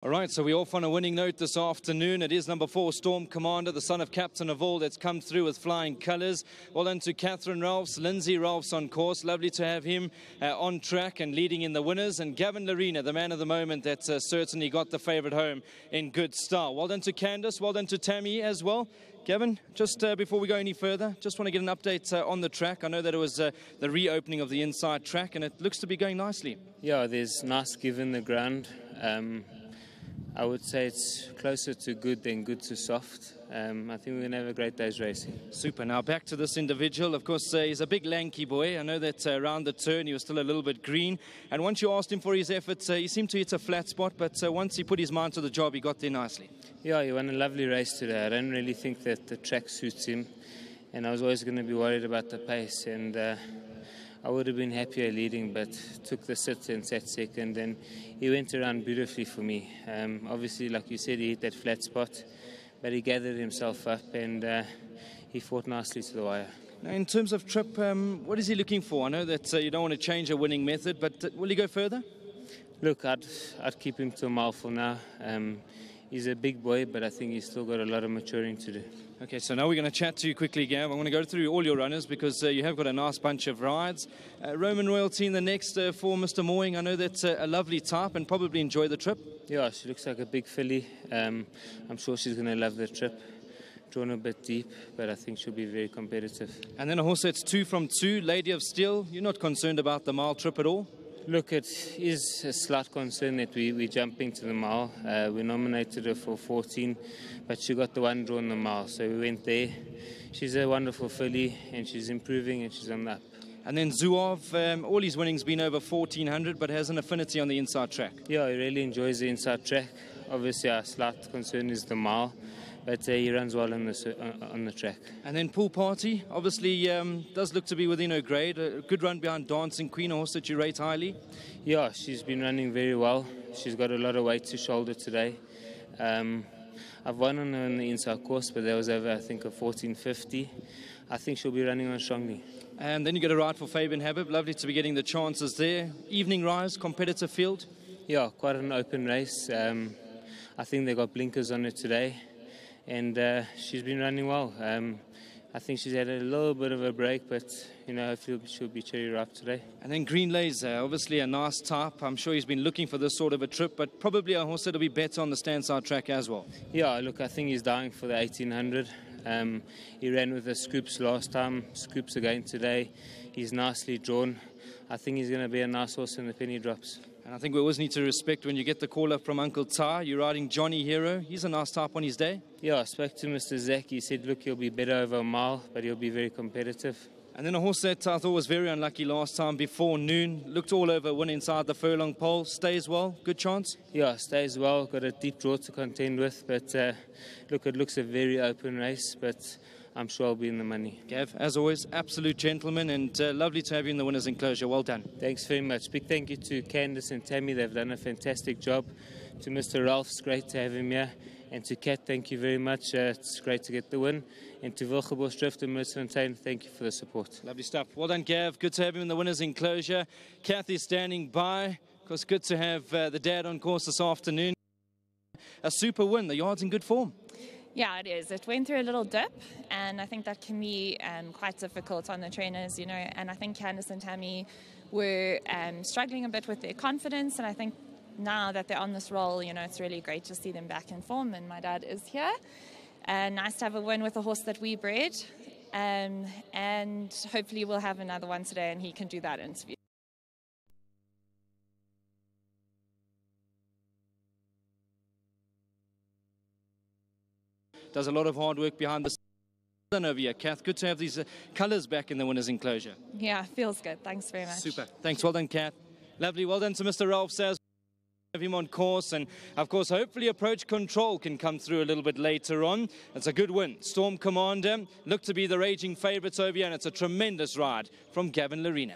All right, so we're off on a winning note this afternoon. It is number 4, Storm Commander, the son of Captain of all, that's come through with flying colours. Well done to Catherine Ralphs, Lindsay Ralphs on course. Lovely to have him on track and leading in the winners. And Gavin Larena, the man of the moment, that certainly got the favourite home in good style. Well done to Candice, well done to Tammy as well. Gavin, just before we go any further, just want to get an update on the track. I know that it was the reopening of the inside track and it looks to be going nicely. Yeah, there's nice give in the ground. I would say it's closer to good than good to soft. I think we're going to have a great day's racing. Super. Now back to this individual. Of course, he's a big lanky boy. I know that around the turn he was still a little bit green. And once you asked him for his efforts, he seemed to hit a flat spot. But once he put his mind to the job, he got there nicely. Yeah, he won a lovely race today. I don't really think that the track suits him. And I was always going to be worried about the pace. And I would have been happier leading, but took the sit and sat second, and he went around beautifully for me. Obviously, like you said, he hit that flat spot, but he gathered himself up and he fought nicely to the wire. Now, in terms of trip, what is he looking for? I know that you don't want to change a winning method, but will he go further? Look, I'd keep him to a mile for now. He's a big boy, but I think he's still got a lot of maturing to do. Okay, so now we're going to chat to you quickly, Gav. I want to go through all your runners because you have got a nice bunch of rides. Roman Royalty in the next for Mr. Mooing. I know that's a lovely type and probably enjoy the trip. Yeah, she looks like a big filly. I'm sure she's going to love the trip. Drawn a bit deep, but I think she'll be very competitive. And then a horse that's 2 from 2, Lady of Steel. You're not concerned about the mile trip at all? Look, it is a slight concern that we're jumping to the mile. We nominated her for 14, but she got the one draw in the mile, so we went there. She's a wonderful filly, and she's improving, and she's on the up. And then Zuov, all his winning's been over 1400, but has an affinity on the inside track. Yeah, he really enjoys the inside track. Obviously, our slight concern is the mile, but he runs well on the track. And then Pool Party, obviously does look to be within her grade. A good run behind Dancing Queen, a horse that you rate highly. Yeah, she's been running very well. She's got a lot of weight to shoulder today. I've won on her in the inside course, but that was over, I think, a 1450. I think she'll be running on strongly. And then you get a ride for Fabian Habib. Lovely to be getting the chances there. Evening rise, competitive field. Yeah, quite an open race. I think they got blinkers on her today. And she's been running well. I think she's had a little bit of a break, but hopefully she'll be cherry ripe today. And then Green Laser, obviously a nice type. I'm sure he's been looking for this sort of a trip, but probably a horse that'll be better on the standside track as well. Yeah, look, I think he's dying for the 1800. He ran with the Scoops last time, Scoops again today. He's nicely drawn. I think he's going to be a nice horse in the penny drops. And I think we always need to respect when you get the call up from Uncle Ty. You're riding Johnny Hero. He's a nice type on his day. Yeah, I spoke to Mr. Zach. He said, look, he'll be better over a mile, but he'll be very competitive. And then a horse that I thought was very unlucky last time before noon. Looked all over, won inside the furlong pole. Stays well, good chance? Yeah, stays well. Got a deep draw to contend with. But look, it looks a very open race, but I'm sure I'll be in the money. Gav, as always, absolute gentleman, and lovely to have you in the winner's enclosure. Well done. Thanks very much. Big thank you to Candice and Tammy. They've done a fantastic job. To Mr. Ralphs, great to have him here. And to Kat, thank you very much. It's great to get the win. And to Wilgebosdrift and TURFFONTEIN, thank you for the support. Lovely stuff. Well done, Gav. Good to have him in the winner's enclosure. Kathy standing by. Of course, good to have the dad on course this afternoon. A super win. The yard's in good form. Yeah, it is. It went through a little dip, and I think that can be quite difficult on the trainers, and I think Candice and Tammy were struggling a bit with their confidence, and I think now that they're on this roll, it's really great to see them back in form, and my dad is here. Nice to have a win with a horse that we bred, and hopefully we'll have another one today, and he can do that interview. Does a lot of hard work behind the scene over here. Kath, good to have these colours back in the winner's enclosure. Yeah, feels good. Thanks very much. Super. Thanks. Well done, Kath. Lovely. Well done to Mr. Ralph Saz. Have him on course, and of course hopefully Approach Control can come through a little bit later on. It's a good win. Storm Commander looked to be the raging favourites over here, and it's a tremendous ride from Gavin Larena.